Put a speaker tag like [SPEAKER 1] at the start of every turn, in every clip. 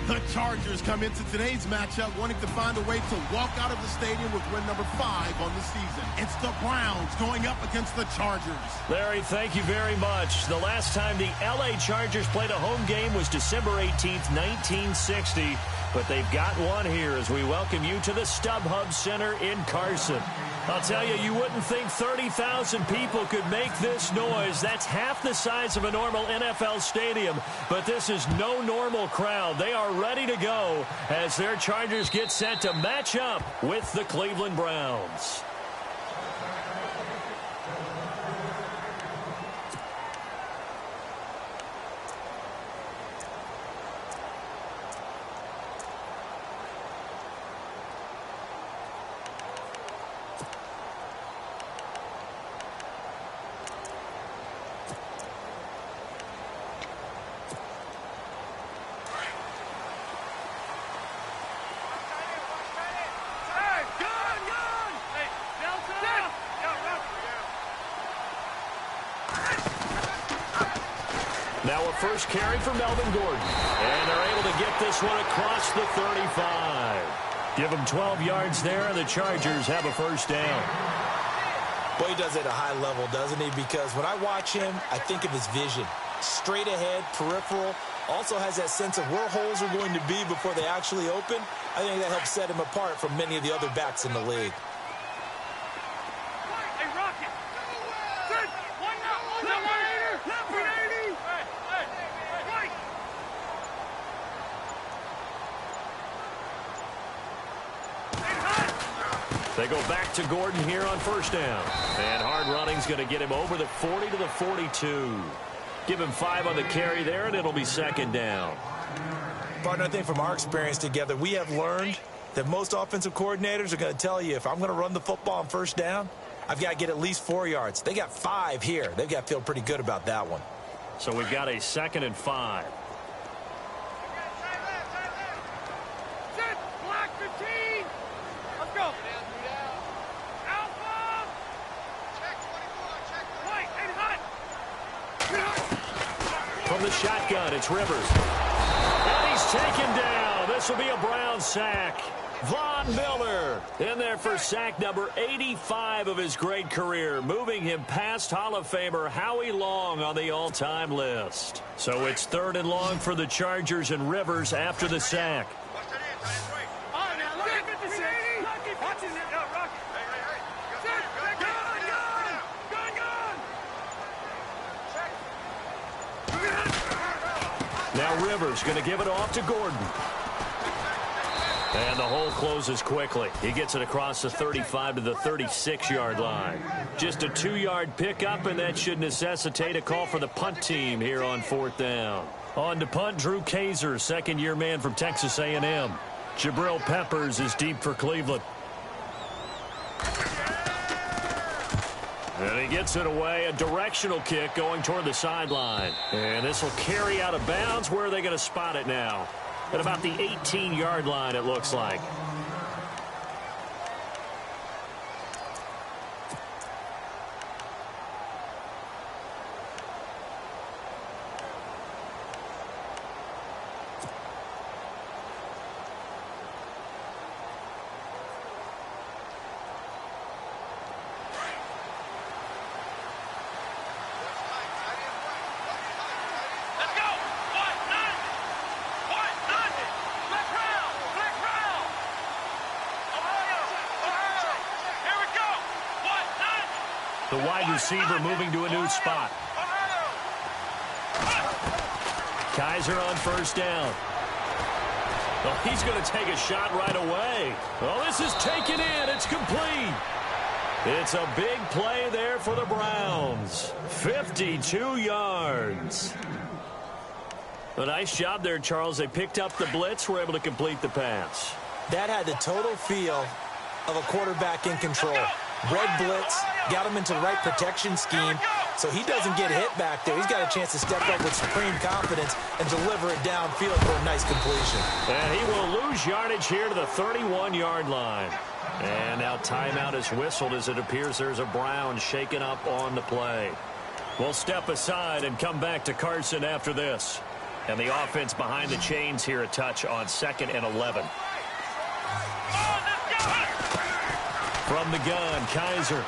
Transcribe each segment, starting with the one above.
[SPEAKER 1] The Chargers come into today's matchup wanting to find a way to walk out of the stadium with win number 5 on the season. It's the Browns going up against the Chargers.
[SPEAKER 2] Larry, thank you very much. The last time the L.A. Chargers played a home game was December 18th, 1960. But they've got one here as we welcome you to the StubHub Center in Carson. I'll tell you, you wouldn't think 30,000 people could make this noise. That's half the size of a normal NFL stadium. But this is no normal crowd. They are ready to go as their Chargers get set to match up with the Cleveland Browns. Now a first carry for Melvin Gordon. And they're able to get this one across the 35. Give them 12 yards there, and the Chargers have a first down.
[SPEAKER 3] Boy, he does it at a high level, doesn't he? Because when I watch him, I think of his vision. Straight ahead, peripheral. Also has that sense of where holes are going to be before they actually open. I think that helps set him apart from many of the other backs in the league.
[SPEAKER 2] They go back to Gordon here on first down. And hard running's going to get him over the 40 to the 42. Give him 5 on the carry there, and it'll be second down.
[SPEAKER 3] Partner, I think from our experience together, we have learned that most offensive coordinators are going to tell you, if I'm going to run the football on first down, I've got to get at least 4 yards. They got 5 here. They've got to feel pretty good about that one.
[SPEAKER 2] So we've got a 2nd and 5. From the shotgun, it's Rivers. And he's taken down. This will be a Brown sack. Von Miller in there for sack number 85 of his great career, moving him past Hall of Famer Howie Long on the all-time list. So it's 3rd and long for the Chargers, and Rivers after the sack. Now Rivers going to give it off to Gordon. And the hole closes quickly. He gets it across the 35 to the 36-yard line. Just a 2-yard pickup, and that should necessitate a call for the punt team here on 4th down. On to punt, Drew Kaiser, second-year man from Texas A&M. Jabril Peppers is deep for Cleveland. And he gets it away, a directional kick going toward the sideline. And this will carry out of bounds. Where are they going to spot it now? At about the 18-yard line, it looks like. The wide receiver moving to a new spot. Kaiser on first down. Oh, he's going to take a shot right away. Oh, this is taken in. It's complete. It's a big play there for the Browns. 52 yards. A nice job there, Charles. They picked up the blitz, were able to complete the pass.
[SPEAKER 3] That had the total feel of a quarterback in control. Red blitz, got him into the right protection scheme, so he doesn't get hit back there. He's got a chance to step up with supreme confidence and deliver it downfield for a nice completion.
[SPEAKER 2] And he will lose yardage here to the 31-yard line. And now timeout is whistled as it appears there's a Brown shaken up on the play. We'll step aside and come back to Carson after this. And the offense behind the chains here a touch on 2nd and 11. From the gun, Kaiser.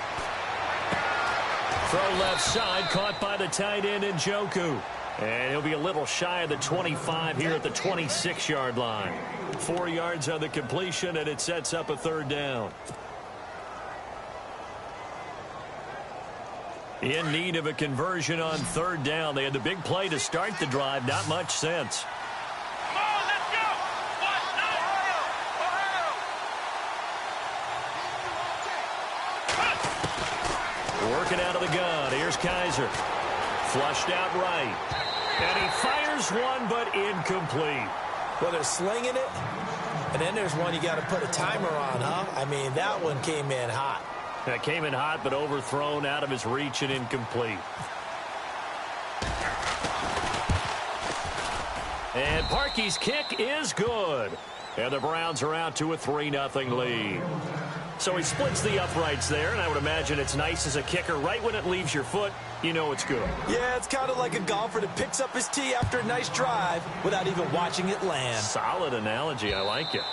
[SPEAKER 2] Throw left side, caught by the tight end Njoku. And he'll be a little shy of the 25 here at the 26-yard line. 4 yards on the completion, and it sets up a 3rd down. In need of a conversion on 3rd down. They had the big play to start the drive. Not much sense. Working out of the gun. Here's Kaiser. Flushed out right. And he fires one, but incomplete.
[SPEAKER 3] Well, they're slinging it. And then there's one you got to put a timer on, huh? I mean, that one came in hot.
[SPEAKER 2] That came in hot, but overthrown, out of his reach, and incomplete. And Parkey's kick is good. And the Browns are out to a 3-0 lead. So he splits the uprights there, and I would imagine it's nice as a kicker. Right when it leaves your foot, you know it's good.
[SPEAKER 3] Yeah, it's kind of like a golfer that picks up his tee after a nice drive without even watching it land.
[SPEAKER 2] Solid analogy. I like it.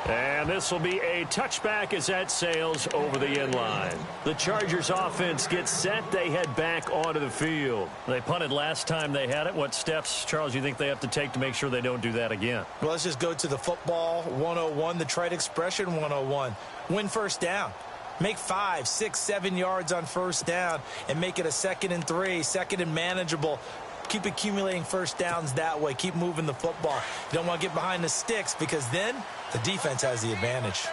[SPEAKER 2] And this will be a touchback as that sails over the end line. The Chargers offense gets set. They head back onto the field. They punted last time they had it. What steps, Charles, do you think they have to take to make sure they don't do that again?
[SPEAKER 3] Well, let's just go to the football 101, the trite expression 101. Win 1st down. Make 5, 6, 7 yards on 1st down and make it a 2nd and 3, 2nd and manageable. Keep accumulating 1st downs that way. Keep moving the football. You don't want to get behind the sticks because then the defense has the advantage.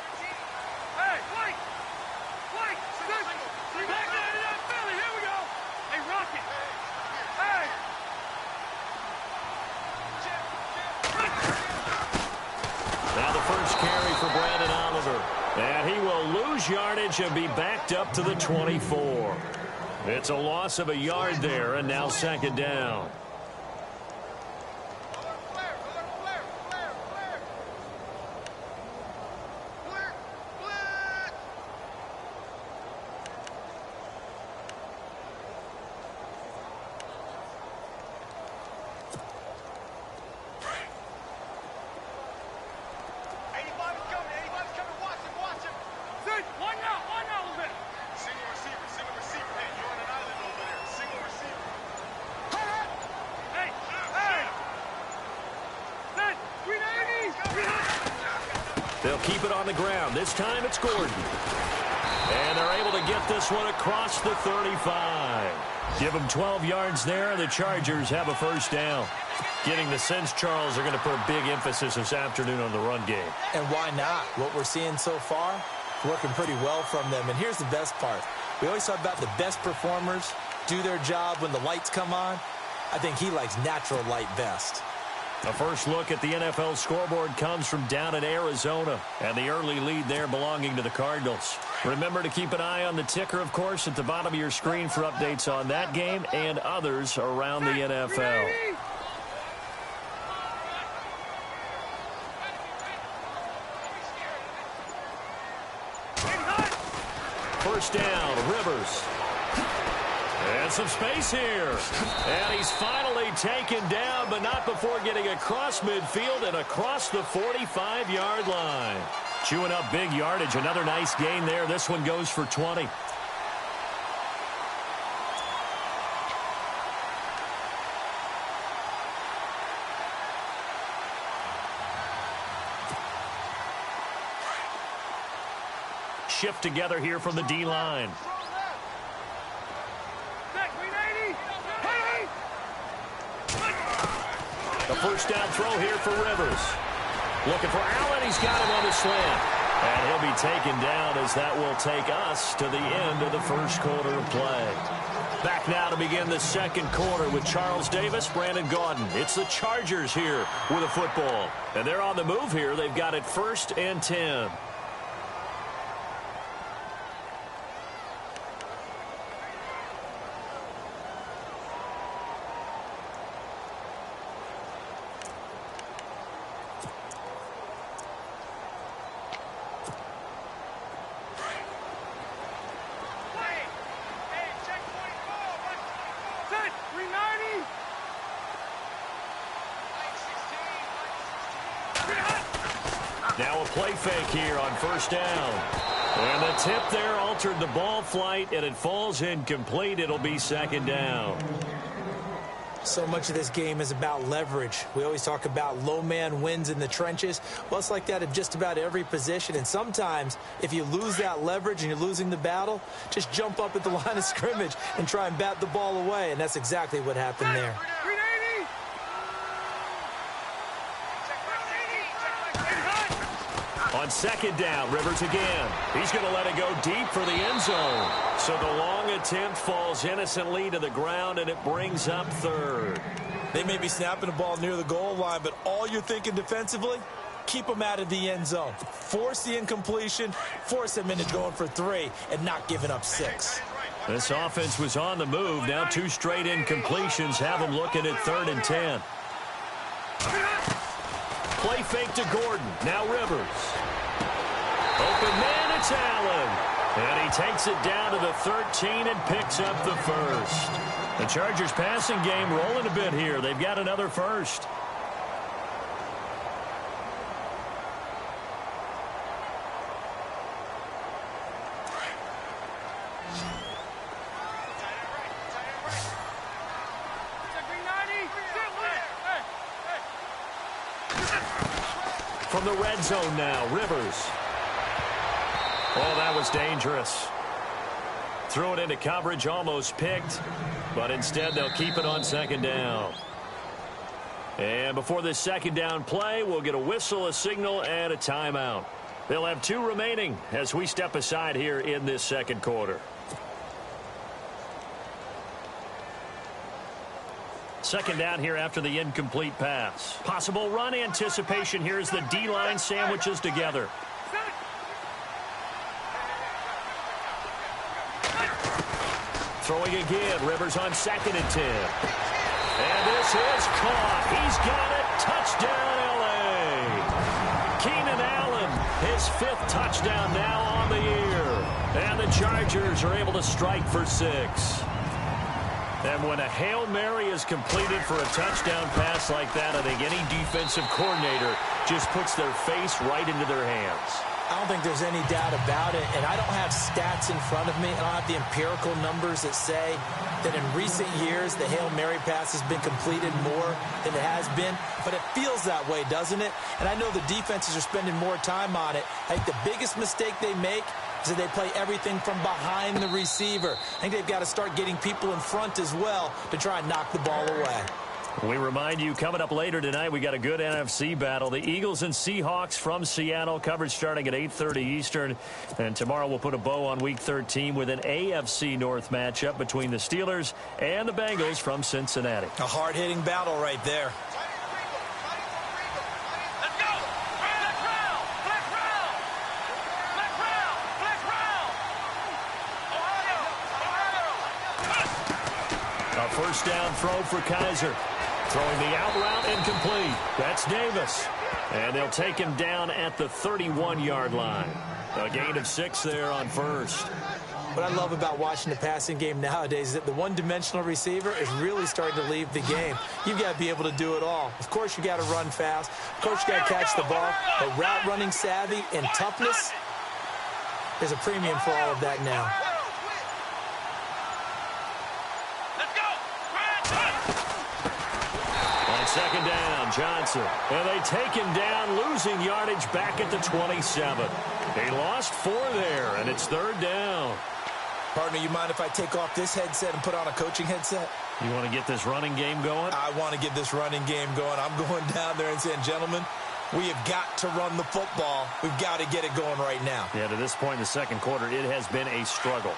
[SPEAKER 4] Hey, Blake! Blake! Back down to that Philly. Here we go. Hey, Rocket. Hey!
[SPEAKER 2] Now the first carry for Brandon Oliver. And he will lose yardage and be backed up to the 24. It's a loss of a yard there, and now 2nd down. They'll keep it on the ground. This time it's Gordon. And they're able to get this one across the 35. Give them 12 yards there. The Chargers have a 1st down. Getting the sense, Charles, they're going to put a big emphasis this afternoon on the run game.
[SPEAKER 3] And why not? What we're seeing so far, working pretty well from them. And here's the best part. We always talk about the best performers do their job when the lights come on. I think he likes natural light best.
[SPEAKER 2] A first look at the NFL scoreboard comes from down in Arizona, and the early lead there belonging to the Cardinals. Remember to keep an eye on the ticker, of course, at the bottom of your screen for updates on that game and others around the NFL. First down, Rivers. And some space here. And he's finally taken down, but not before getting across midfield and across the 45-yard line. Chewing up big yardage. Another nice gain there. This one goes for 20. Shift together here from the D-line. The first down throw here for Rivers. Looking for Allen. He's got him on the slant. And he'll be taken down as that will take us to the end of the first quarter of play. Back now to begin the second quarter with Charles Davis, Brandon Gaudin. It's the Chargers here with a football. And they're on the move here. They've got it 1st and 10. Now a play fake here on first down. And the tip there altered the ball flight, and it falls incomplete. It'll be second down.
[SPEAKER 3] So much of this game is about leverage. We always talk about low man wins in the trenches. Well, it's like that at just about every position. And sometimes, if you lose that leverage and you're losing the battle, just jump up at the line of scrimmage and try and bat the ball away. And that's exactly what happened there.
[SPEAKER 2] On second down, Rivers again. He's going to let it go deep for the end zone. So the long attempt falls innocently to the ground, and it brings up third.
[SPEAKER 3] They may be snapping the ball near the goal line, but all you're thinking defensively, keep them out of the end zone. Force the incompletion, force them into going for 3, and not giving up 6.
[SPEAKER 2] This offense was on the move. Now 2 straight incompletions have them looking at 3rd and 10. Play fake to Gordon. Now Rivers. Open man, it's Allen. And he takes it down to the 13 and picks up the first. The Chargers passing game rolling a bit here. They've got another first. From the red zone now, Rivers. Oh, that was dangerous. Threw it into coverage, almost picked, but instead they'll keep it on second down. And before this second down play, we'll get a whistle, a signal, and a timeout. They'll have 2 remaining as we step aside here in this second quarter. Second down here after the incomplete pass. Possible run anticipation here as the D-line sandwiches together. Throwing again, Rivers on 2nd and 10. And this is caught. He's got it. Touchdown, L.A. Keenan Allen, his 5th touchdown now on the year. And the Chargers are able to strike for 6. And when a Hail Mary is completed for a touchdown pass like that, I think any defensive coordinator just puts their face right into their hands.
[SPEAKER 3] I don't think there's any doubt about it, and I don't have stats in front of me. I don't have the empirical numbers that say that in recent years the Hail Mary pass has been completed more than it has been, but it feels that way, doesn't it? And I know the defenses are spending more time on it. I think the biggest mistake they make is that they play everything from behind the receiver. I think they've got to start getting people in front as well to try and knock the ball away.
[SPEAKER 2] We remind you, coming up later tonight, we got a good NFC battle. The Eagles and Seahawks from Seattle, coverage starting at 8:30 Eastern. And tomorrow we'll put a bow on Week 13 with an AFC North matchup between the Steelers and the Bengals from Cincinnati.
[SPEAKER 3] A hard-hitting battle right there.
[SPEAKER 4] Let's go! Black round! Black round! Black round! Black round! Ohio!
[SPEAKER 2] A first down throw for Kaiser. Throwing the out route incomplete. That's Davis. And they'll take him down at the 31-yard line. A gain of 6 there on first.
[SPEAKER 3] What I love about watching the passing game nowadays is that the one-dimensional receiver is really starting to leave the game. You've got to be able to do it all. Of course, you got to run fast. Of course, you got to catch the ball. But route running savvy and toughness, there's a premium for all of that now.
[SPEAKER 2] Second down, Johnson. And they take him down, losing yardage back at the 27. They lost 4 there, and it's 3rd down.
[SPEAKER 3] Partner, you mind if I take off this headset and put on a coaching headset?
[SPEAKER 2] You want to get this running game going?
[SPEAKER 3] I want to get this running game going. I'm going down there and saying, gentlemen, we have got to run the football. We've got to get it going right now.
[SPEAKER 2] Yeah, to this point in the second quarter, it has been a struggle.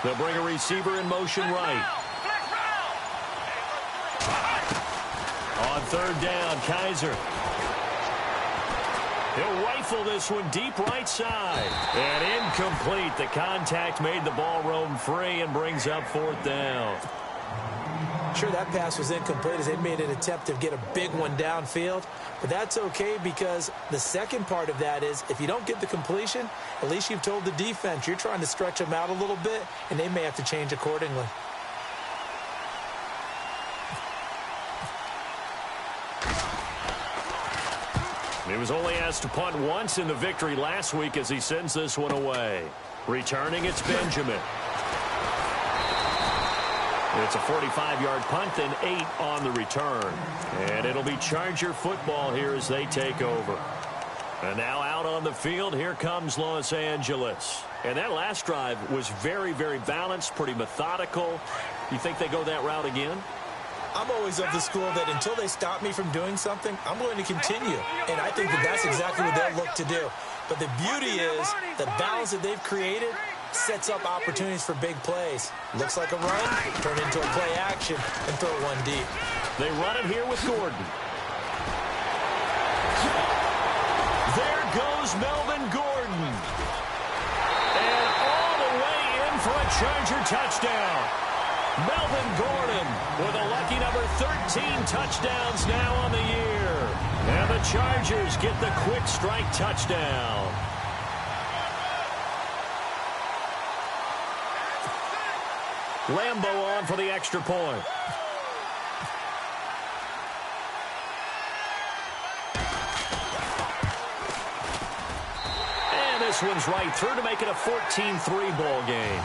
[SPEAKER 2] They'll bring a receiver in motion right. On 3rd down, Kaiser. He'll rifle this one deep right side. And incomplete. The contact made the ball roam free and brings up 4th down.
[SPEAKER 3] Sure, that pass was incomplete as they made an attempt to get a big one downfield. But that's okay because the second part of that is if you don't get the completion, at least you've told the defense you're trying to stretch them out a little bit, and they may have to change accordingly.
[SPEAKER 2] He was only asked to punt once in the victory last week as he sends this one away. Returning, it's Benjamin. It's a 45-yard punt, then 8 on the return. And it'll be Charger football here as they take over. And now out on the field, here comes Los Angeles. And that last drive was very, very balanced, pretty methodical. You think they go that route again?
[SPEAKER 3] I'm always of the school that until they stop me from doing something, I'm going to continue. And I think that that's exactly what they'll look to do. But the beauty is the balance that they've created sets up opportunities for big plays. Looks like a run, turn into a play action, and throw one deep.
[SPEAKER 2] They run it here with Gordon. There goes Melvin Gordon. And all the way in for a Charger touchdown. Melvin Gordon with a lucky number 13 touchdowns now on the year. And the Chargers get the quick strike touchdown. Lambo on for the extra point. And this one's right through to make it a 14-3 ball game.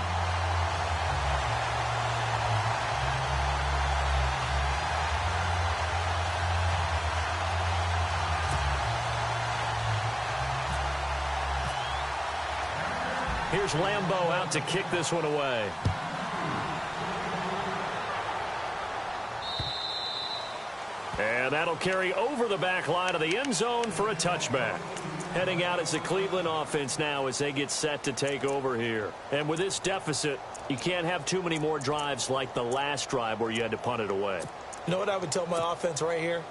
[SPEAKER 2] Here's Lambo out to kick this one away. And that'll carry over the back line of the end zone for a touchback. Heading out is the Cleveland offense now as they get set to take over here. And with this deficit, you can't have too many more drives like the last drive where you had to punt it away.
[SPEAKER 3] You know what I would tell my offense right here?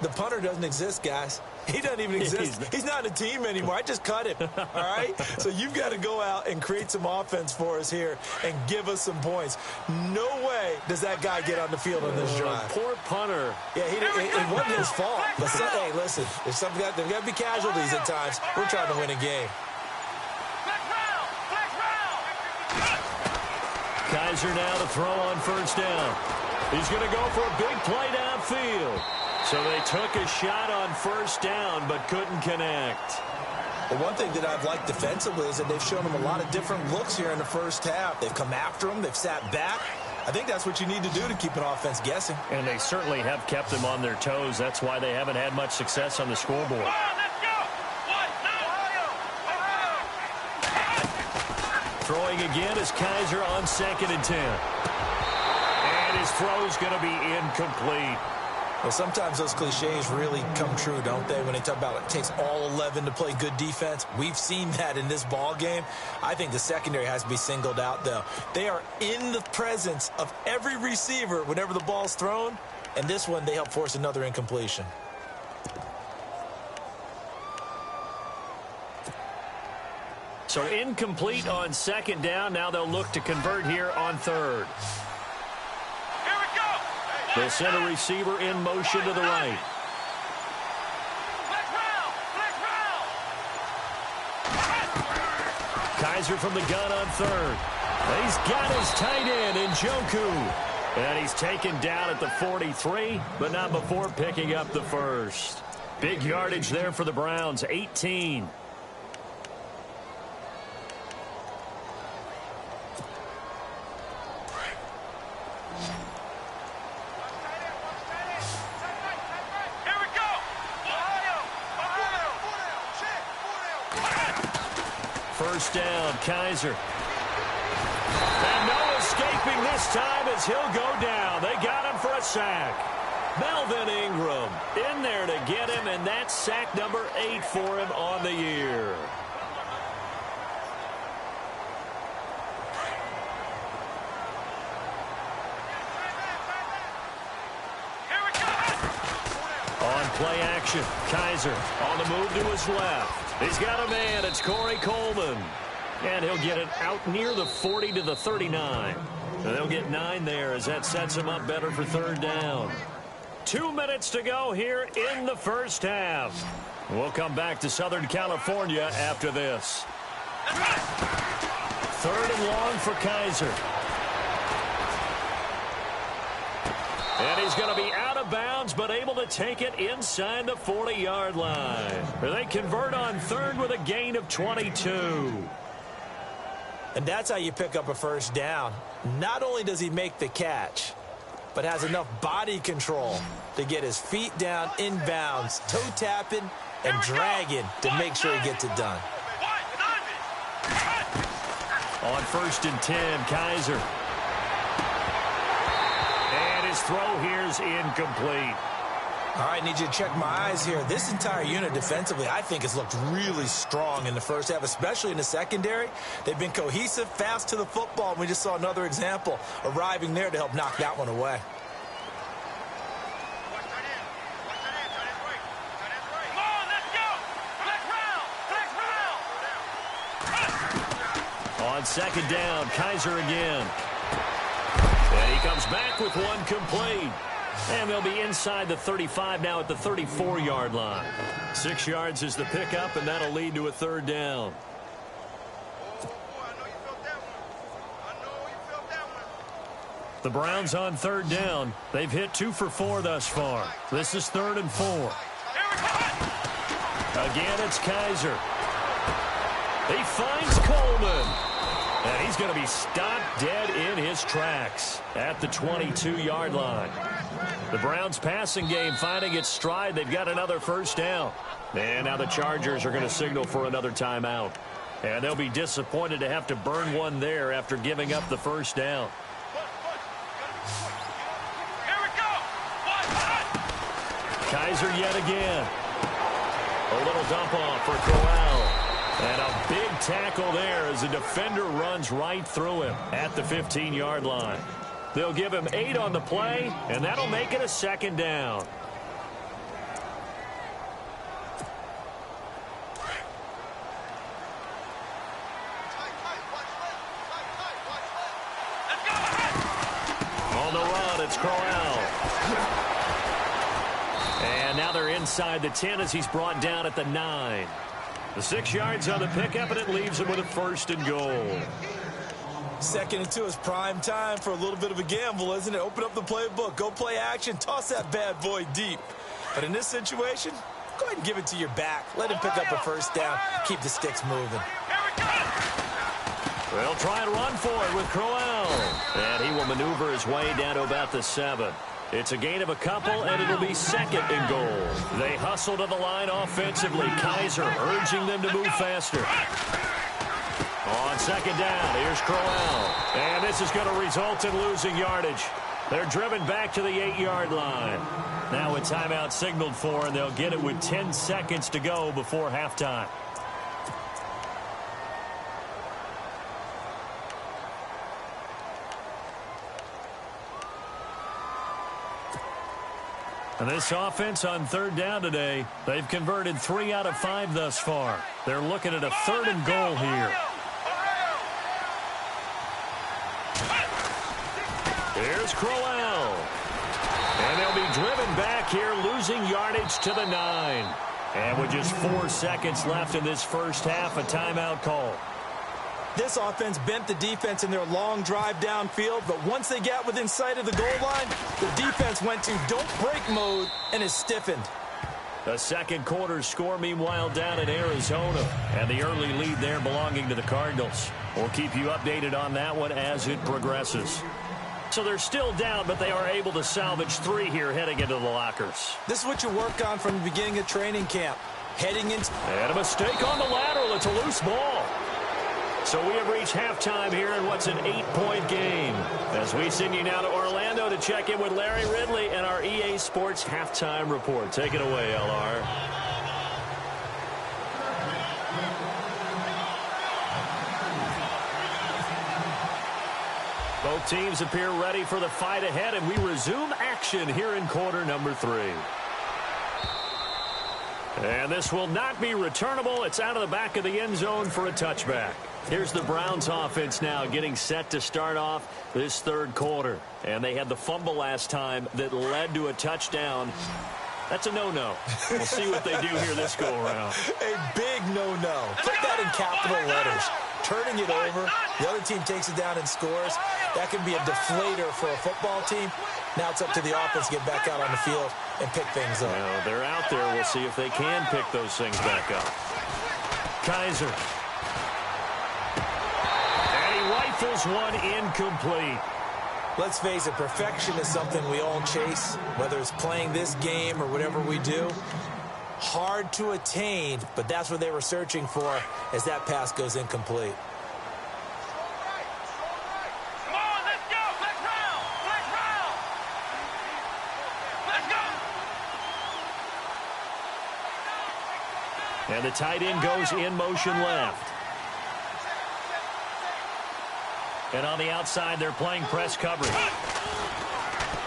[SPEAKER 3] The punter doesn't exist, guys. He doesn't even exist. He's not a team anymore. I just cut him, all right? So you've got to go out and create some offense for us here and give us some points. No way does that guy get on the field on this drive.
[SPEAKER 2] Poor punter.
[SPEAKER 3] Yeah, it wasn't his fault. But hey, listen, there's got to be casualties at times. We're trying to win a game.
[SPEAKER 2] Kaiser now to throw on first down. He's going to go for a big play downfield. So they took a shot on first down but couldn't connect.
[SPEAKER 3] The one thing that I've liked defensively is that they've shown them a lot of different looks here in the first half. They've come after them. They've sat back. I think that's what you need to do to keep an offense guessing.
[SPEAKER 2] And they certainly have kept them on their toes. That's why they haven't had much success on the scoreboard. Throwing again is Kaiser on 2nd and 10. And his throw's going to be incomplete.
[SPEAKER 3] Well, sometimes those cliches really come true, don't they? When they talk about it takes all 11 to play good defense. We've seen that in this ball game. I think the secondary has to be singled out, though. They are in the presence of every receiver whenever the ball's thrown. And this one, they help force another incompletion.
[SPEAKER 2] So incomplete on 2nd down. Now they'll look to convert here on 3rd. They'll send a receiver in motion to the right. Kaiser from the gun on 3rd. He's got his tight end in Njoku. And he's taken down at the 43, but not before picking up the first. Big yardage there for the Browns, 18. First down, Kaiser. And no escaping this time as he'll go down. They got him for a sack. Melvin Ingram in there to get him, and that's sack number 8 for him on the year. On play action, Kaiser on the move to his left. He's got a man. It's Corey Coleman. And he'll get it out near the 40 to the 39. And they'll get 9 there as that sets them up better for third down. 2 minutes to go here in the first half. We'll come back to Southern California after this. 3rd and long for Kaiser. And he's going to be out of bounds, but able to take it inside the 40-yard line. They convert on 3rd with a gain of 22.
[SPEAKER 3] And that's how you pick up a first down. Not only does he make the catch, but has enough body control to get his feet down inbounds, toe tapping and dragging to make sure he gets it done.
[SPEAKER 2] On 1st and 10, Kaiser. And his throw here's incomplete.
[SPEAKER 3] All right, need you to check my eyes here. This entire unit defensively, I think, has looked really strong in the first half, especially in the secondary. They've been cohesive, fast to the football, and we just saw another example arriving there to help knock that one away.
[SPEAKER 2] On 2nd down, Kaiser again. And he comes back with one complete. And they'll be inside the 35 now at the 34-yard line. 6 yards is the pickup, and that'll lead to a 3rd down. The Browns on 3rd down. They've hit 2 for 4 thus far. This is 3rd and 4. Again, it's Kaiser. He finds Coleman. And he's going to be stopped dead in his tracks at the 22-yard line. The Browns passing game finding its stride. They've got another first down. And now the Chargers are going to signal for another timeout. And they'll be disappointed to have to burn one there after giving up the first down.
[SPEAKER 4] Here we go.
[SPEAKER 2] Kaiser yet again. A little dump off for Corral. And a big tackle there as the defender runs right through him at the 15-yard line. They'll give him 8 on the play, and that'll make it a 2nd down. On the run, it's Corral. And now they're inside the 10 as he's brought down at the 9. The 6 yards on the pickup, and it leaves him with a 1st and goal.
[SPEAKER 3] 2nd and 2 is prime time for a little bit of a gamble, isn't it? Open up the playbook, go play action, toss that bad boy deep. But in this situation, go ahead and give it to your back. Let him pick up a first down, keep the sticks moving.
[SPEAKER 2] They'll try and run for it with Crowell. And he will maneuver his way down to about the 7. It's a gain of a couple, and it'll be 2nd and goal. They hustle to the line offensively. Kaiser urging them to move faster. On 2nd down, here's Crowell. And this is going to result in losing yardage. They're driven back to the 8-yard line. Now a timeout signaled for, and they'll get it with 10 seconds to go before halftime. And this offense on 3rd down today, they've converted 3 out of 5 thus far. They're looking at a 3rd and goal here. Here's Crowell. And they'll be driven back here, losing yardage to the 9. And with just 4 seconds left in this first half, a timeout call.
[SPEAKER 3] This offense bent the defense in their long drive downfield, but once they got within sight of the goal line, the defense went to don't break mode and is stiffened.
[SPEAKER 2] The second quarter score, meanwhile, down in Arizona, and the early lead there belonging to the Cardinals. We'll keep you updated on that one as it progresses. So they're still down, but they are able to salvage 3 here heading into the lockers.
[SPEAKER 3] This is what you work on from the beginning of training camp. Heading into...
[SPEAKER 2] And a mistake on the lateral. It's a loose ball. So we have reached halftime here in what's an 8-point game. As we send you now to Orlando to check in with Larry Ridley and our EA Sports Halftime Report. Take it away, LR. Both teams appear ready for the fight ahead, and we resume action here in quarter number 3. And this will not be returnable. It's out of the back of the end zone for a touchback. Here's the Browns offense now getting set to start off this third quarter. And they had the fumble last time that led to a touchdown. That's a no-no. We'll see what they do here this go-around.
[SPEAKER 3] A big no-no. Put that in capital letters. Turning it over, the other team takes it down and scores. That can be a deflator for a football team. Now it's up to the offense to get back out on the field and pick things up.
[SPEAKER 2] Well, they're out there. We'll see if they can pick those things back up. Kaiser. And he rifles one incomplete.
[SPEAKER 3] Let's face it, perfection is something we all chase, whether it's playing this game or whatever we do. Hard to attain, but that's what they were searching for as that pass goes incomplete.
[SPEAKER 4] Come on, let's go. Let's round. Let's round. Let's go.
[SPEAKER 2] And the tight end goes in motion left. And on the outside, they're playing press coverage.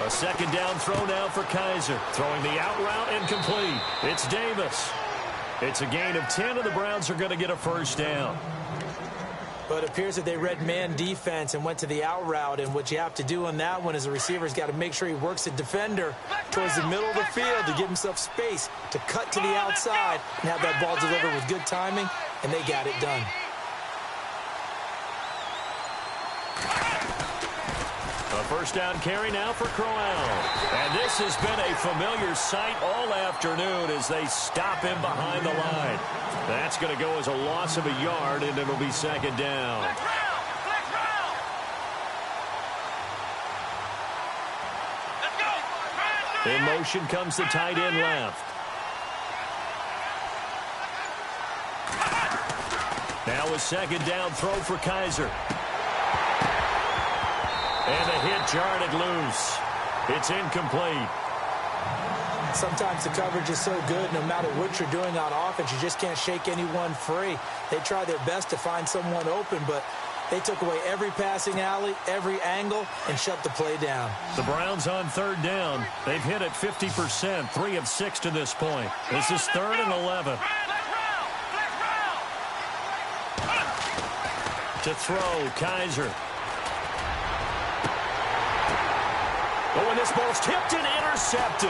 [SPEAKER 2] A second down throw now for Kaiser. Throwing the out route incomplete. It's Davis. It's a gain of 10, and the Browns are going to get a first down.
[SPEAKER 3] But it appears that they read man defense and went to the out route. And what you have to do on that one is the receiver's got to make sure he works the defender towards the middle of the field to give himself space to cut to the outside and have that ball delivered with good timing, and they got it done.
[SPEAKER 2] A first down carry now for Crowell. And this has been a familiar sight all afternoon as they stop him behind the line. That's going to go as a loss of a yard, and it'll be second down. In motion comes the tight end left. Now a second down throw for Kaiser. And the hit jarred it loose. It's incomplete.
[SPEAKER 3] Sometimes the coverage is so good, no matter what you're doing on offense, you just can't shake anyone free. They try their best to find someone open, but they took away every passing alley, every angle, and shut the play down.
[SPEAKER 2] The Browns on third down. They've hit it 50%, 3 of 6 to this point. This is 3rd and 11. To throw, Kaiser. But when this ball's tipped and intercepted,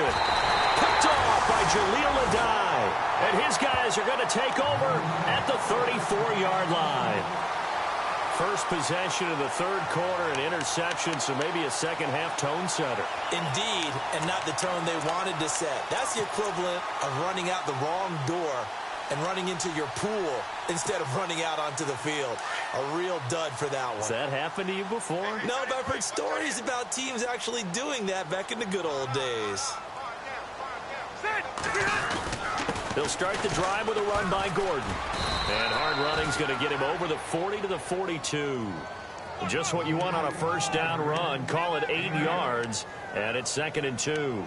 [SPEAKER 2] picked off by Jaleel Adai. And his guys are going to take over at the 34-yard line. First possession of the third quarter, an interception, so maybe a second-half tone setter.
[SPEAKER 3] Indeed, and not the tone they wanted to set. That's the equivalent of running out the wrong door and running into your pool instead of running out onto the field. A real dud for that one.
[SPEAKER 2] Has that happened to you before?
[SPEAKER 3] No, but I've heard stories about teams actually doing that back in the good old days.
[SPEAKER 2] They'll start the drive with a run by Gordon. And hard running's going to get him over the 40 to the 42. Just what you want on a first down run. Call it 8 yards, and it's 2nd and 2.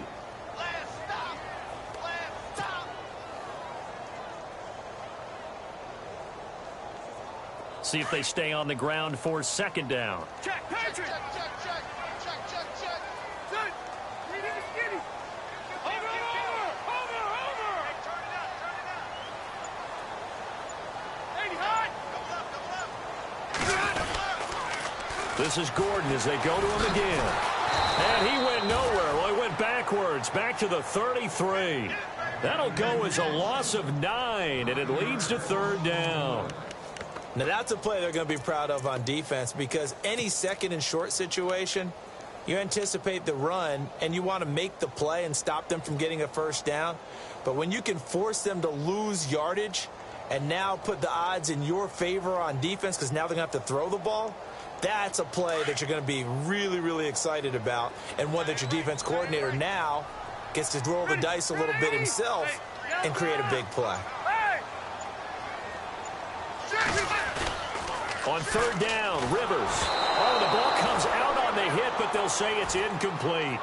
[SPEAKER 2] See if they stay on the ground for second down.
[SPEAKER 4] Check, Patrick. Check. Good. Skinny. Over. Turn it out.
[SPEAKER 2] This is Gordon as they go to him again. And he went nowhere. Well, he went backwards, back to the 33. That'll go as a loss of 9, and it leads to third down.
[SPEAKER 3] Now, that's a play they're going to be proud of on defense, because any second and short situation, you anticipate the run, and you want to make the play and stop them from getting a first down. But when you can force them to lose yardage and now put the odds in your favor on defense because now they're going to have to throw the ball, that's a play that you're going to be really, really excited about, and one that your defense coordinator now gets to roll the dice a little bit himself and create a big play.
[SPEAKER 2] On third down, Rivers. Oh, the ball comes out on the hit, but they'll say it's incomplete.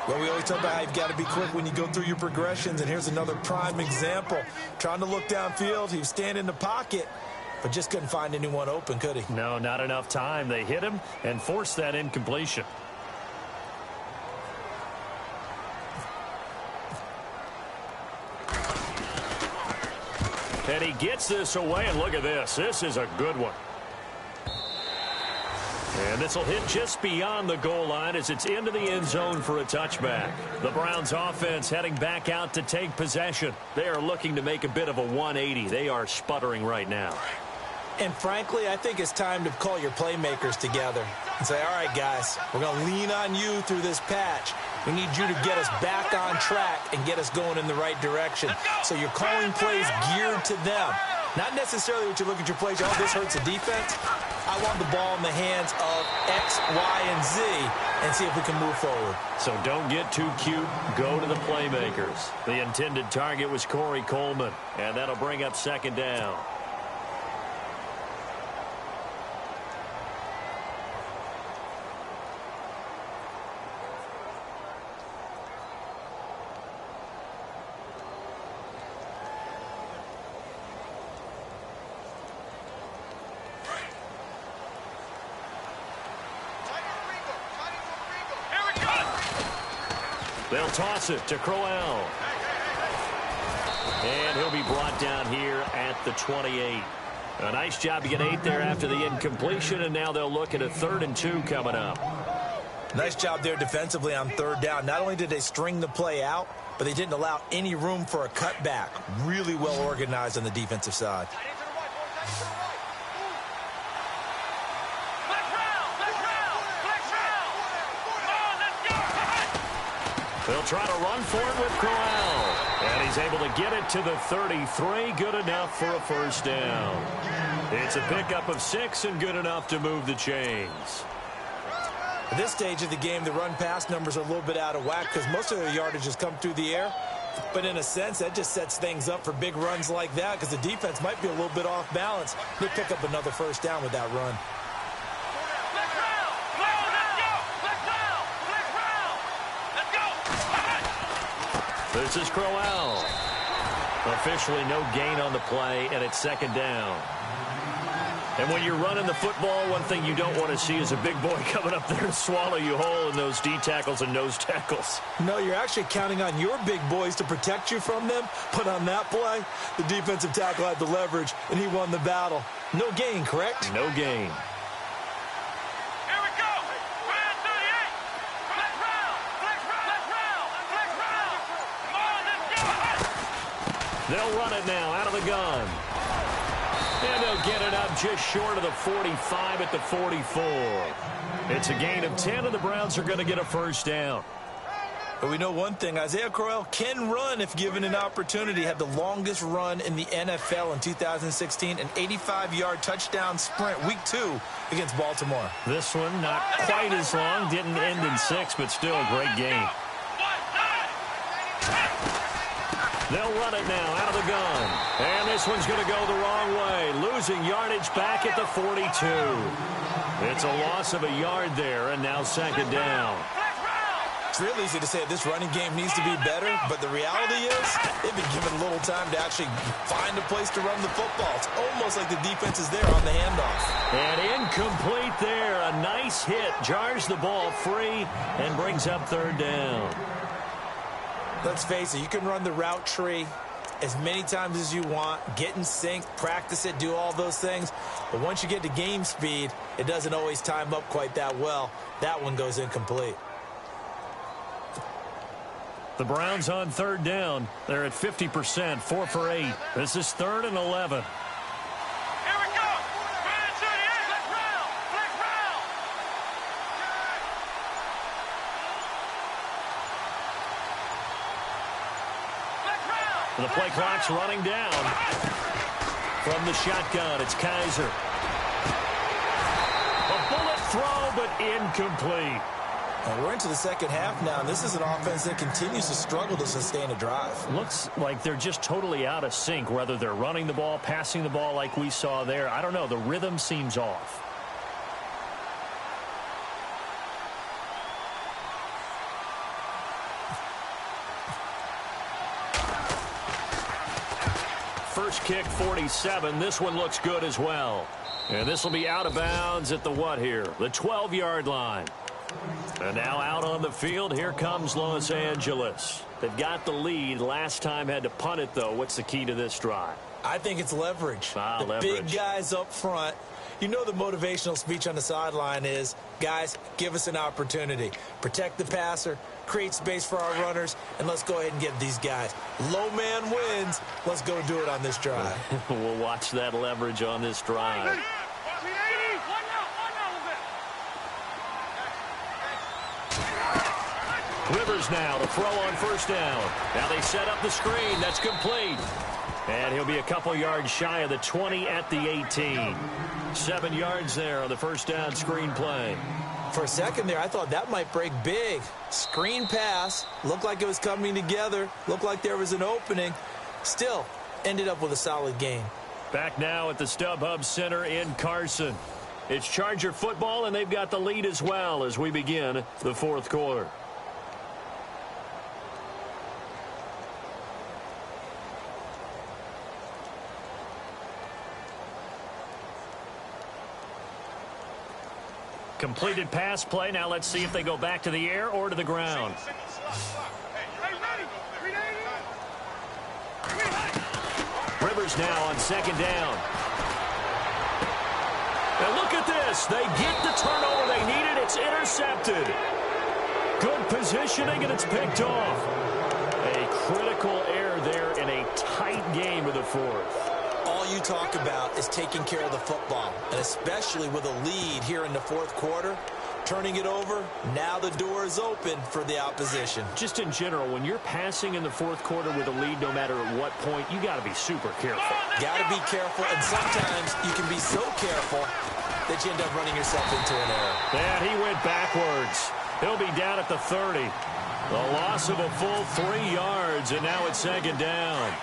[SPEAKER 3] Well, we always talk about how you've got to be quick when you go through your progressions, and here's another prime example. Trying to look downfield, he was standing in the pocket, but just couldn't find anyone open, could he?
[SPEAKER 2] No, not enough time. They hit him and forced that incompletion. And he gets this away, and look at this. This is a good one. And this will hit just beyond the goal line as it's into the end zone for a touchback. The Browns offense heading back out to take possession. They are looking to make a bit of a 180. They are sputtering right now.
[SPEAKER 3] And frankly, I think it's time to call your playmakers together and say, all right, guys, we're going to lean on you through this patch. We need you to get us back on track and get us going in the right direction. So you're calling plays geared to them. Not necessarily what you look at your plays, oh, this hurts the defense. I want the ball in the hands of X, Y, and Z and see if we can move forward.
[SPEAKER 2] So don't get too cute. Go to the playmakers. The intended target was Corey Coleman, and that'll bring up second down. They'll toss it to Crowell. And he'll be brought down here at the 28. A nice job to get 8 there after the incompletion, and now they'll look at a 3rd and 2 coming up.
[SPEAKER 3] Nice job there defensively on 3rd down. Not only did they string the play out, but they didn't allow any room for a cutback. Really well organized on the defensive side.
[SPEAKER 2] They'll try to run for it with Crowell. And he's able to get it to the 33. Good enough for a first down. It's a pickup of 6 and good enough to move the chains.
[SPEAKER 3] At this stage of the game, the run-pass numbers are a little bit out of whack because most of their yardage has come through the air. But in a sense, that just sets things up for big runs like that because the defense might be a little bit off balance. They pick up another first down with that run.
[SPEAKER 2] This is Crowell. Officially no gain on the play, and it's second down. And when you're running the football, one thing you don't want to see is a big boy coming up there and swallow you whole in those D tackles and nose tackles.
[SPEAKER 3] No, you're actually counting on your big boys to protect you from them. But on that play, the defensive tackle had the leverage, and he won the battle. No gain, correct?
[SPEAKER 2] No gain. They'll run it now out of the gun. And they'll get it up just short of the 45 at the 44. It's a gain of 10, and the Browns are going to get a first down.
[SPEAKER 3] But we know one thing, Isaiah Crowell can run if given an opportunity. Had the longest run in the NFL in 2016, an 85-yard touchdown sprint, week 2 against Baltimore.
[SPEAKER 2] This one not quite as long, didn't end in 6, but still a great game. They'll run it now out of the gun. And this one's going to go the wrong way. Losing yardage back at the 42. It's a loss of a yard there, and now second down.
[SPEAKER 3] It's real easy to say this running game needs to be better, but the reality is they've been given a little time to actually find a place to run the football. It's almost like the defense is there on the handoff.
[SPEAKER 2] And incomplete there. A nice hit. Jars the ball free and brings up third down.
[SPEAKER 3] Let's face it, you can run the route tree as many times as you want, get in sync, practice it, do all those things. But once you get to game speed, it doesn't always time up quite that well. That one goes incomplete.
[SPEAKER 2] The Browns on third down. They're at 50%, 4 for 8. This is 3rd and 11. The play clock's running down. From the shotgun, it's Kaiser. A bullet throw, but incomplete.
[SPEAKER 3] And we're into the second half now, and this is an offense that continues to struggle to sustain a drive.
[SPEAKER 2] Looks like they're just totally out of sync, whether they're running the ball, passing the ball like we saw there. I don't know. The rhythm seems off. First kick, 47. This one looks good as well. And this will be out of bounds at the what here? The 12-yard line. And now out on the field, here comes Los Angeles. They've got the lead. Last time had to punt it, though. What's the key to this drive?
[SPEAKER 3] I think it's leverage. The
[SPEAKER 2] leverage.
[SPEAKER 3] Big guys up front. You know the motivational speech on the sideline is, guys, give us an opportunity. Protect the passer, create space for our runners, and let's go ahead and give these guys. Low man wins. Let's go do it on this drive.
[SPEAKER 2] We'll watch that leverage on this drive. Rivers now to throw on first down. Now they set up the screen. That's complete. And he'll be a couple yards shy of the 20 at the 18. 7 yards there on the first down screen play.
[SPEAKER 3] For a second there, I thought that might break big. Screen pass. Looked like it was coming together. Looked like there was an opening. Still, ended up with a solid game.
[SPEAKER 2] Back now at the StubHub Center in Carson. It's Charger football, and they've got the lead as well as we begin the fourth quarter. Completed pass play. Now let's see if they go back to the air or to the ground. Rivers now on second down. And look at this. They get the turnover they needed. It's intercepted. Good positioning, and it's picked off. A critical error there in a tight game of the fourth.
[SPEAKER 3] All you talk about is taking care of the football, and especially with a lead here in the fourth quarter, turning it over, now the door is open for the opposition.
[SPEAKER 2] Just in general, when you're passing in the fourth quarter with a lead, no matter at what point, you got to be super careful.
[SPEAKER 3] Got to be careful, and sometimes you can be so careful that you end up running yourself into an error.
[SPEAKER 2] And he went backwards. He'll be down at the 30. The loss of a full 3 yards, and now it's second down.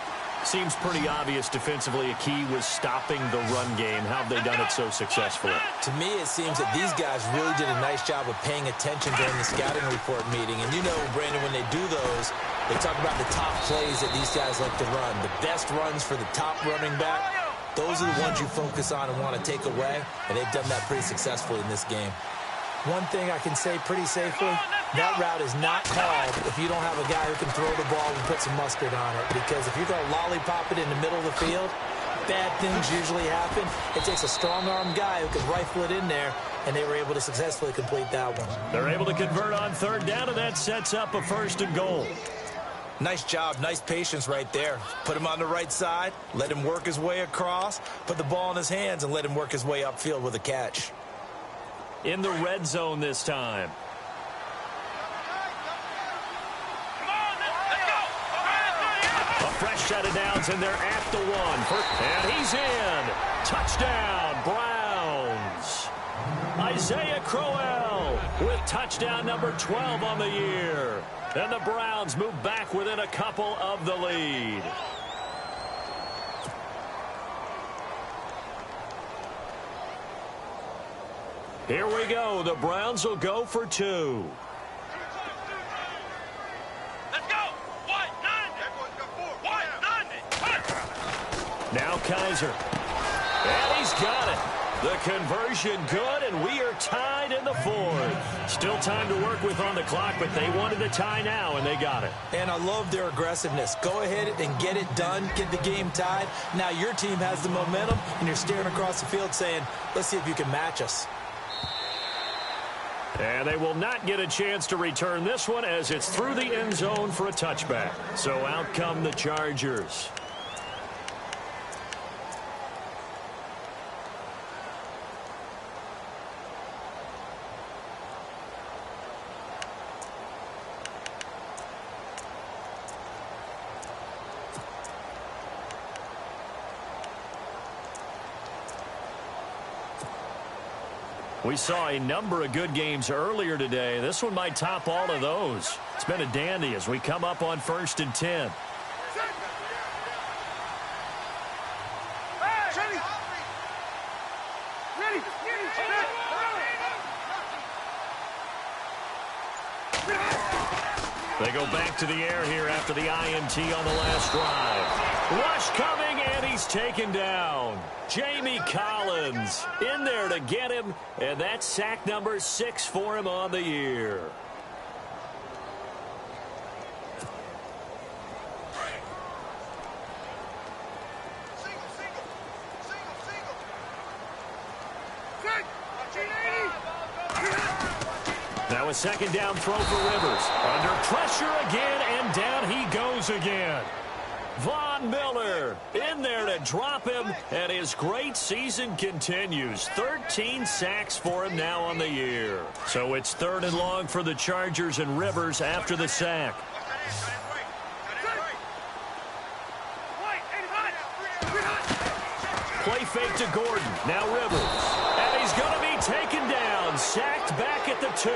[SPEAKER 2] Seems pretty obvious defensively a key was stopping the run game. How have they done it so successfully?
[SPEAKER 3] To me, it seems that these guys really did a nice job of paying attention during the scouting report meeting. And you know, Brandon, when they do those, they talk about the top plays that these guys like to run. The best runs for the top running back, those are the ones you focus on and want to take away. And they've done that pretty successfully in this game. One thing I can say pretty safely, that route is not called if you don't have a guy who can throw the ball and put some mustard on it. Because if you're going to lollipop it in the middle of the field, bad things usually happen. It takes a strong-armed guy who can rifle it in there, and they were able to successfully complete that one.
[SPEAKER 2] They're able to convert on third down, and that sets up a first and goal.
[SPEAKER 3] Nice job, nice patience right there. Put him on the right side, let him work his way across, put the ball in his hands, and let him work his way upfield with a catch.
[SPEAKER 2] In the red zone this time. A fresh set of downs, and they're at the one. And he's in. Touchdown, Browns. Isaiah Crowell with touchdown number 12 on the year. And the Browns move back within a couple of the lead. Here we go. The Browns will go for 2.
[SPEAKER 4] Let's go. White, 9.
[SPEAKER 2] Now Kaiser. And he's got it. The conversion good, and we are tied in the fourth. Still time to work with on the clock, but they wanted a tie now, and they got it.
[SPEAKER 3] And I love their aggressiveness. Go ahead and get it done, get the game tied. Now your team has the momentum, and you're staring across the field saying, let's see if you can match us.
[SPEAKER 2] And they will not get a chance to return this one as it's through the end zone for a touchback. So out come the Chargers. We saw a number of good games earlier today. This one might top all of those. It's been a dandy as we come up on 1st and 10. They go back to the air here after the INT on the last drive. Rush coming, and he's taken down. Jamie Collins in there to get him, and that's sack number 6 for him on the year. Now a second down throw for Rivers. Under pressure again, and down he goes again. Von Miller in there to drop him, and his great season continues. 13 sacks for him now on the year. So it's 3rd and long for the Chargers, and Rivers after the sack. Play fake to Gordon. Now Rivers. And he's going to be taken down. Sacked back at the 2.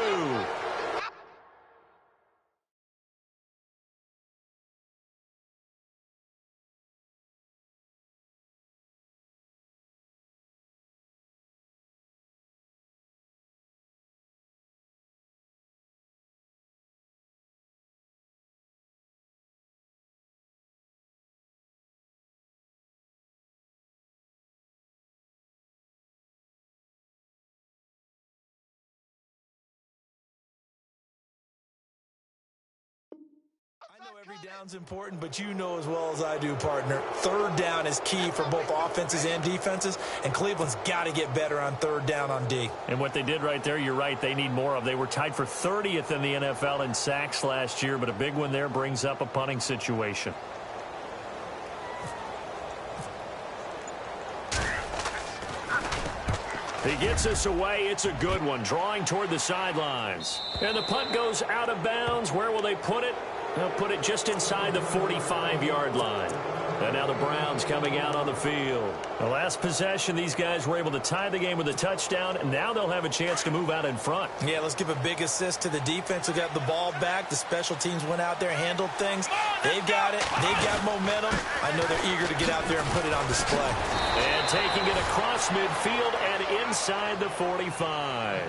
[SPEAKER 3] I know every down's important, but you know as well as I do, partner, 3rd down is key for both offenses and defenses, and Cleveland's got to get better on 3rd down on D.
[SPEAKER 2] And what they did right there, you're right, they need more of. They were tied for 30th in the NFL in sacks last year, but a big one there brings up a punting situation. He gets us away. It's a good one, drawing toward the sidelines. And the punt goes out of bounds. Where will they put it? They'll put it just inside the 45-yard line. And now the Browns coming out on the field. The last possession, these guys were able to tie the game with a touchdown, and now they'll have a chance to move out in front.
[SPEAKER 3] Yeah, let's give a big assist to the defense who got the ball back. The special teams went out there, handled things. They've got it. They've got momentum. I know they're eager to get out there and put it on display.
[SPEAKER 2] And taking it across midfield and inside the 45.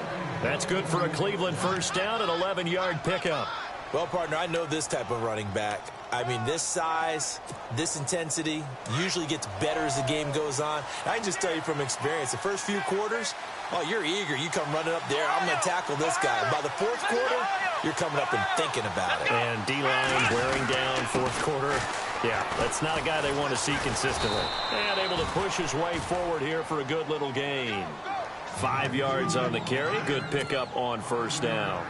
[SPEAKER 2] That's good for a Cleveland first down, an 11-yard pickup.
[SPEAKER 3] Well, partner, I know this type of running back. I mean, this size, this intensity usually gets better as the game goes on. I can just tell you from experience, the first few quarters, oh, you're eager. You come running up there. I'm going to tackle this guy. By the 4th quarter, you're coming up and thinking about it.
[SPEAKER 2] And D-line wearing down 4th quarter. Yeah, that's not a guy they want to see consistently. And able to push his way forward here for a good little gain. 5 yards on the carry. Good pickup on first down.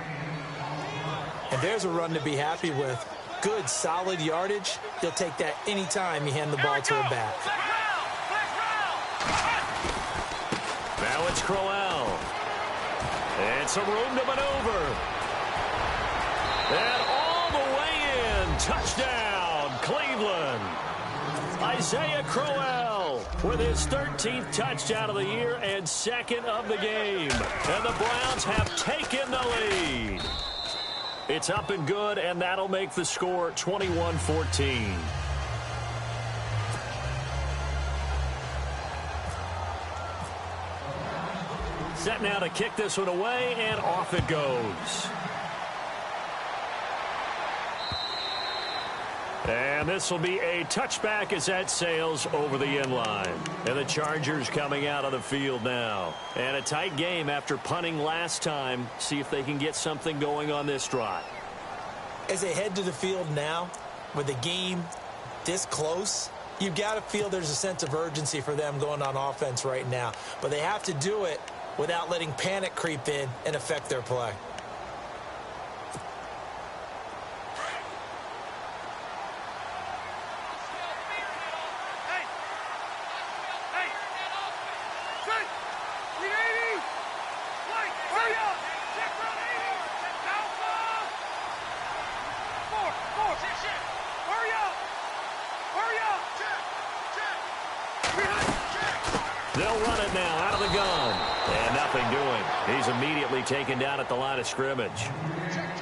[SPEAKER 3] And there's a run to be happy with. Good, solid yardage. They'll take that anytime you hand the ball to a back.
[SPEAKER 2] Now it's Crowell. And some room to maneuver. And all the way in. Touchdown, Cleveland. Isaiah Crowell with his 13th touchdown of the year and 2nd of the game. And the Browns have taken the lead. It's up and good, and that'll make the score 21-14. Set now to kick this one away, and off it goes. And this will be a touchback as that sails over the end line. And the Chargers coming out on the field now. And a tight game after punting last time. See if they can get something going on this drive.
[SPEAKER 3] As they head to the field now, with the game this close, you've got to feel there's a sense of urgency for them going on offense right now. But they have to do it without letting panic creep in and affect their play.
[SPEAKER 2] They'll run it now out of the gun. And nothing doing. He's immediately taken down at the line of scrimmage.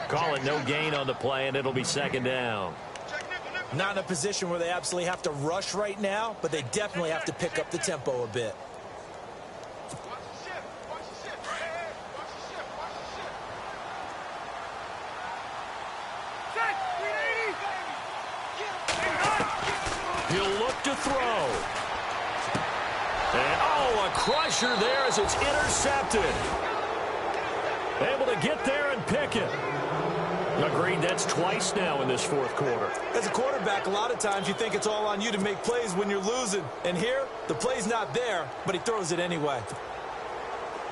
[SPEAKER 2] Call it no gain on the play, and it'll be 2nd down.
[SPEAKER 3] Not in a position where they absolutely have to rush right now, but they definitely have to pick up the tempo a bit.
[SPEAKER 2] He'll look to throw. And, oh, a crusher there as it's intercepted. Able to get there and pick it. Agreed, that's twice now in this 4th quarter.
[SPEAKER 3] As a quarterback, a lot of times you think it's all on you to make plays when you're losing. And here, the play's not there, but he throws it anyway.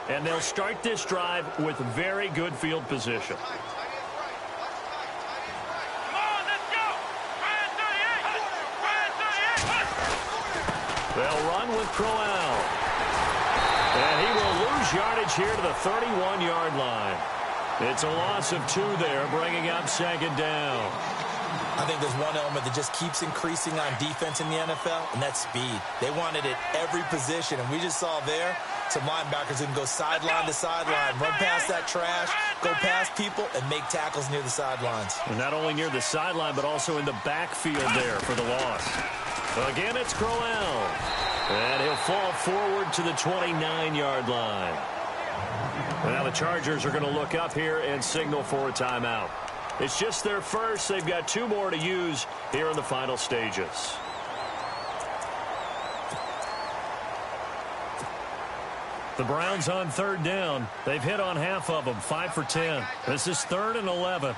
[SPEAKER 2] And they'll start this drive with very good field position.
[SPEAKER 4] Come on, let's go. Ryan 38. Ryan 38.
[SPEAKER 2] They'll run with Crowell. And he will lose yardage here to the 31-yard line. It's a loss of 2 there, bringing up second down.
[SPEAKER 3] I think there's one element that just keeps increasing on defense in the NFL, and that's speed. They want it at every position, and we just saw there some linebackers who can go sideline to sideline, run past that trash, go past people, and make tackles near the sidelines.
[SPEAKER 2] And not only near the sideline, but also in the backfield there for the loss. Again, it's Crowell. And he'll fall forward to the 29-yard line. Now the Chargers are going to look up here and signal for a timeout. It's just their first. They've got 2 more to use here in the final stages. The Browns on 3rd down. They've hit on half of them, 5 for 10. This is 3rd and 11.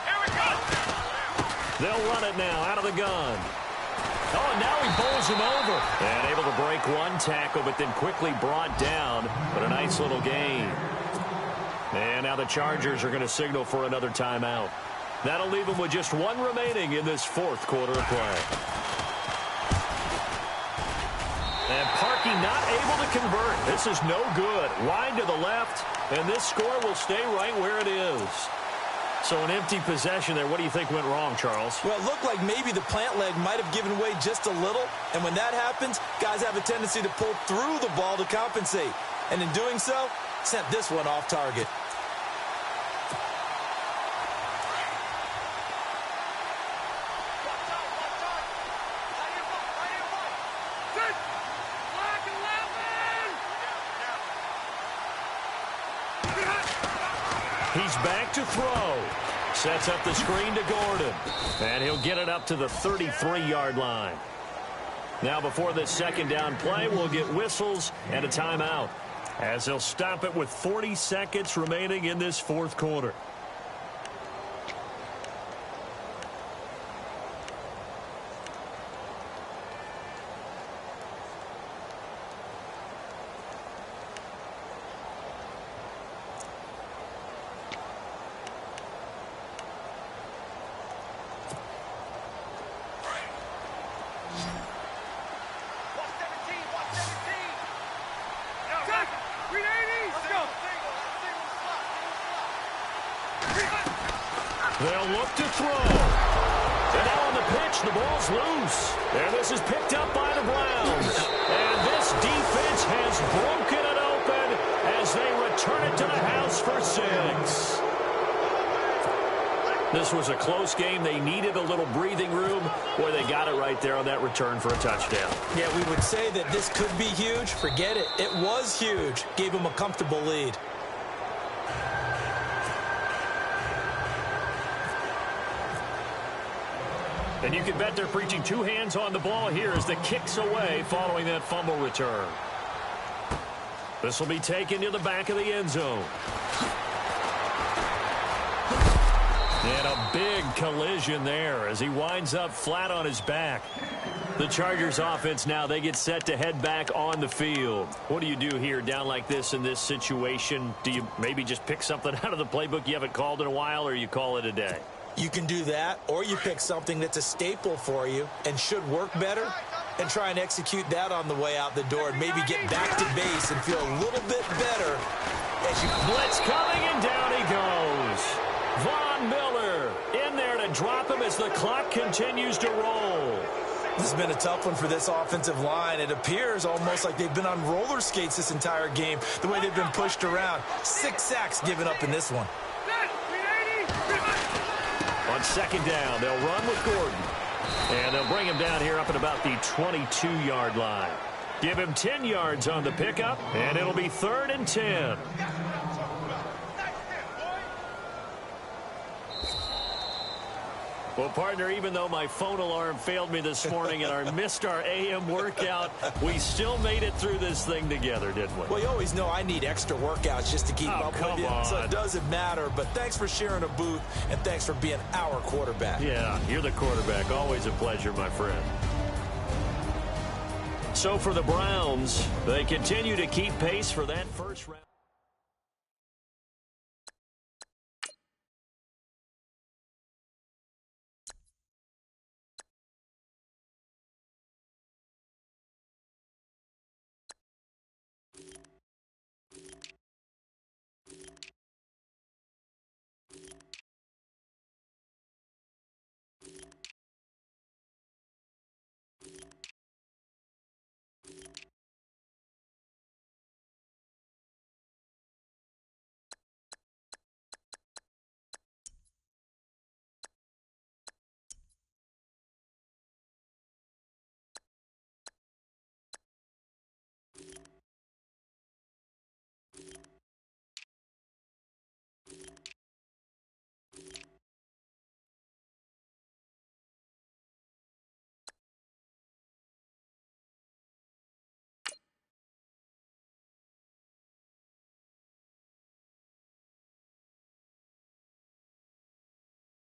[SPEAKER 4] Here we go.
[SPEAKER 2] They'll run it now out of the gun. Oh, and now he bowls him over. And able to break 1 tackle, but then quickly brought down. But a nice little gain. And now the Chargers are going to signal for another timeout. That'll leave them with just 1 remaining in this 4th quarter of play. And Parkey not able to convert. This is no good. Wide to the left, and this score will stay right where it is. So an empty possession there. What do you think went wrong, Charles?
[SPEAKER 3] Well, it looked like maybe the plant leg might have given way just a little, and when that happens, guys have a tendency to pull through the ball to compensate. And in doing so, sent this one off target.
[SPEAKER 2] He's back to throw. Sets up the screen to Gordon. And he'll get it up to the 33-yard line. Now before this 2nd down play, we'll get whistles and a timeout, as they'll stop it with 40 seconds remaining in this 4th quarter. They'll look to throw. And now on the pitch, the ball's loose. And this is picked up by the Browns. And this defense has broken it open as they return it to the house for 6. This was a close game. They needed a little breathing room. Boy, they got it right there on that return for a touchdown.
[SPEAKER 3] Yeah, we would say that this could be huge. Forget it. It was huge. Gave them a comfortable lead.
[SPEAKER 2] And you can bet they're preaching 2 hands on the ball here as the kick's away following that fumble return. This will be taken to the back of the end zone. And a big collision there as he winds up flat on his back. The Chargers offense now, they get set to head back on the field. What do you do here down like this in this situation? Do you maybe just pick something out of the playbook you haven't called in a while, or you call it a day?
[SPEAKER 3] You can do that, or you pick something that's a staple for you and should work better and try and execute that on the way out the door and maybe get back to base and feel a little bit better as you
[SPEAKER 2] blitz coming, and down he goes. Von Miller in there to drop him as the clock continues to roll.
[SPEAKER 3] This has been a tough one for this offensive line. It appears almost like they've been on roller skates this entire game, the way they've been pushed around. 6 sacks given up in this one.
[SPEAKER 2] On 2nd down, they'll run with Gordon. And they'll bring him down here up at about the 22-yard line. Give him 10 yards on the pickup, and it'll be 3rd and 10. Well, partner, even though my phone alarm failed me this morning and I missed our AM workout, we still made it through this thing together, didn't we?
[SPEAKER 3] Well, you always know I need extra workouts just to keep up with you. So it doesn't matter. But thanks for sharing a booth, and thanks for being our quarterback.
[SPEAKER 2] Yeah, you're the quarterback. Always a pleasure, my friend. So for the Browns, they continue to keep pace for that first round.